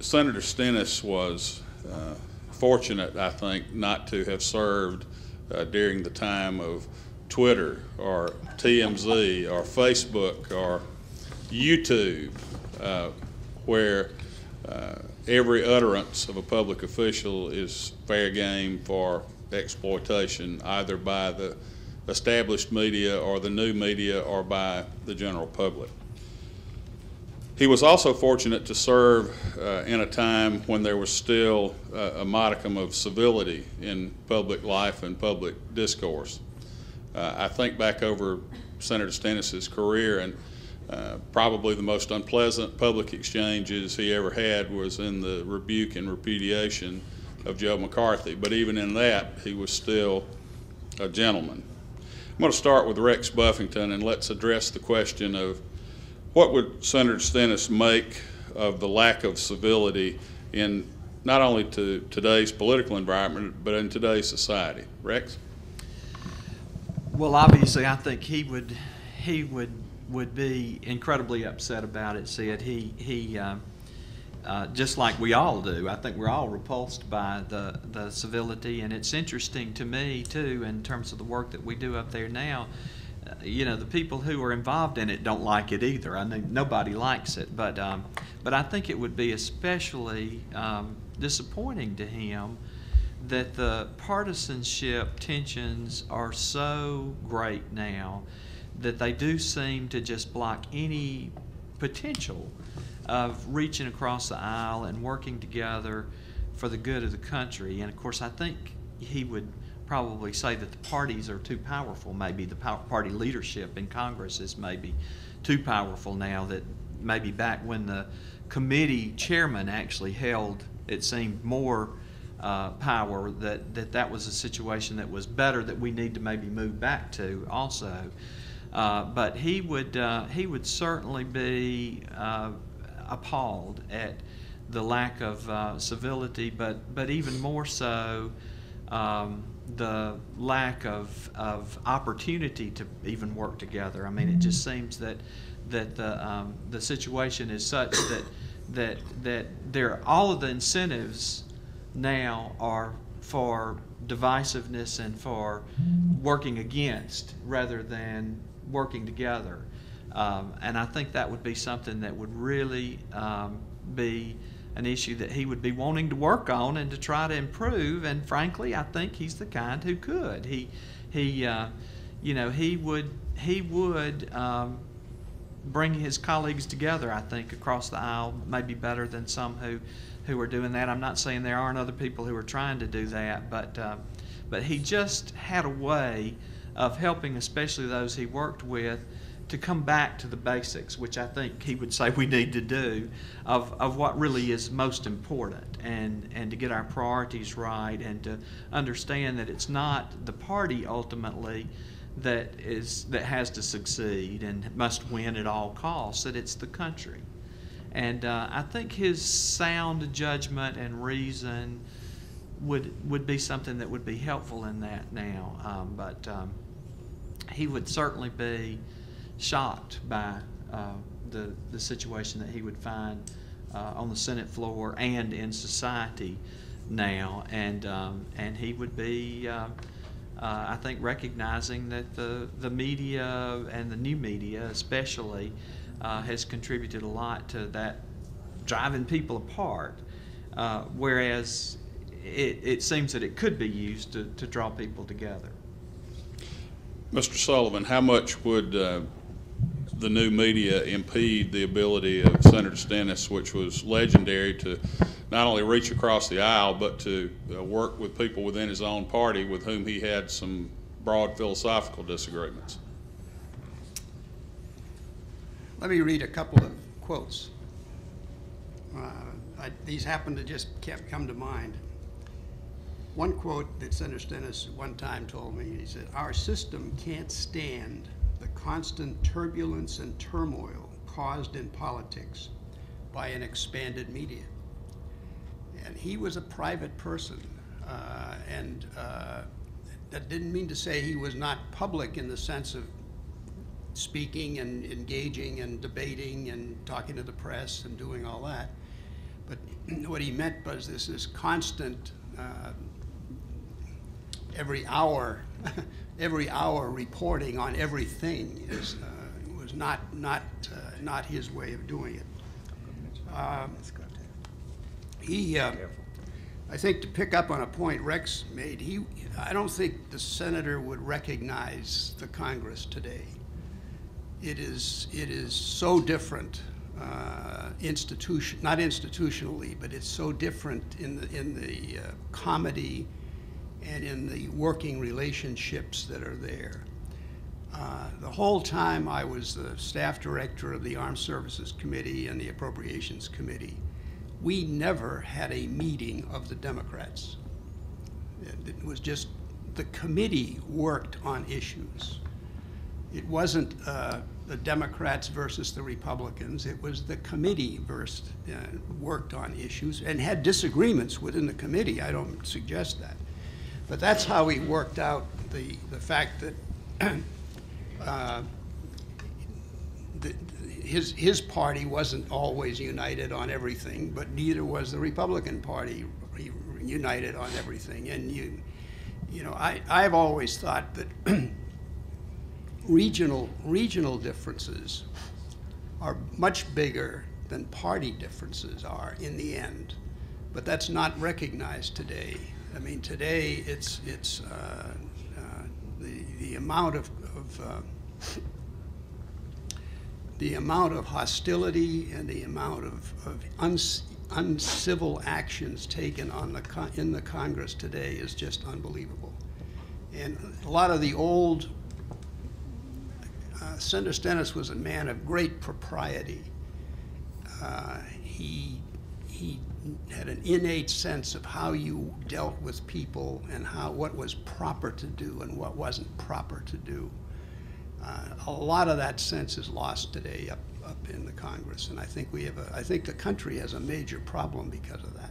Senator Stennis was fortunate, I think, not to have served during the time of Twitter or TMZ or Facebook or YouTube, where every utterance of a public official is fair game for exploitation, either by the established media or the new media or by the general public. He was also fortunate to serve in a time when there was still a modicum of civility in public life and public discourse. I think back over Senator Stennis's career, and probably the most unpleasant public exchanges he ever had was in the rebuke and repudiation of Joe McCarthy. But even in that, he was still a gentleman. I'm going to start with Rex Buffington, and let's address the question of what would Senator Stennis make of the lack of civility in not only to today's political environment, but in today's society? Rex? Well, obviously, I think he would be incredibly upset about it, Sid. He just like we all do, I think we're all repulsed by the civility, and it's interesting to me, too, in terms of the work that we do up there now. You know, the people who are involved in it don't like it either. I mean, nobody likes it, but I think it would be especially disappointing to him that the partisanship tensions are so great now that they do seem to just block any potential of reaching across the aisle and working together for the good of the country. And of course, I think he would probably say that the parties are too powerful. Maybe the party leadership in Congress is maybe too powerful now, that maybe back when the committee chairman actually held, it seemed, more power, that was a situation that was better, that we need to maybe move back to also. But he would certainly be appalled at the lack of civility, but even more so the lack of opportunity to even work together. I mean, it just seems that the situation is such that there, all of the incentives now are for divisiveness and for working against rather than working together. And I think that would be something that would really be an issue that he would be wanting to work on and to try to improve. And frankly, I think he's the kind who could. You know, he would bring his colleagues together, I think, across the aisle, maybe better than some who are doing that. I'm not saying there aren't other people who are trying to do that, but he just had a way of helping, especially those he worked with, to come back to the basics, which I think he would say we need to do, of what really is most important, and to get our priorities right, and to understand that it's not the party ultimately that has to succeed and must win at all costs, that it's the country. And I think his sound judgment and reason would be something that would be helpful in that now. But he would certainly be shocked by the situation that he would find on the Senate floor and in society now, and he would be, I think, recognizing that the media and the new media especially has contributed a lot to that, driving people apart, whereas it seems that it could be used to draw people together. Mr. Sullivan, how much would the new media impede the ability of Senator Stennis, which was legendary, to not only reach across the aisle, but to work with people within his own party with whom he had some broad philosophical disagreements? Let me read a couple of quotes. These happen to just come to mind. One quote that Senator Stennis one time told me, he said, "Our system can't stand the constant turbulence and turmoil caused in politics by an expanded media." And he was a private person, and that didn't mean to say he was not public in the sense of speaking and engaging and debating and talking to the press and doing all that. But what he meant was this is constant, every hour, every hour reporting on everything was not his way of doing it. I think to pick up on a point Rex made, I don't think the senator would recognize the Congress today. It is so different, not institutionally, but it's so different in the comedy and in the working relationships that are there. The whole time I was the staff director of the Armed Services Committee and the Appropriations Committee, we never had a meeting of the Democrats. It was just the committee worked on issues. It wasn't the Democrats versus the Republicans. It was the committee worked on issues and had disagreements within the committee. I don't suggest that. But that's how we worked out the fact that his party wasn't always united on everything, but neither was the Republican Party united on everything. And you know, I've always thought that regional differences are much bigger than party differences are in the end, but that's not recognized today. I mean, today it's the amount of hostility and the amount of uncivil actions taken in the Congress today is just unbelievable. And a lot of the old, Senator Stennis was a man of great propriety. He had an innate sense of how you dealt with people and what was proper to do and what wasn't proper to do. A lot of that sense is lost today up in the Congress, and I think I think the country has a major problem because of that.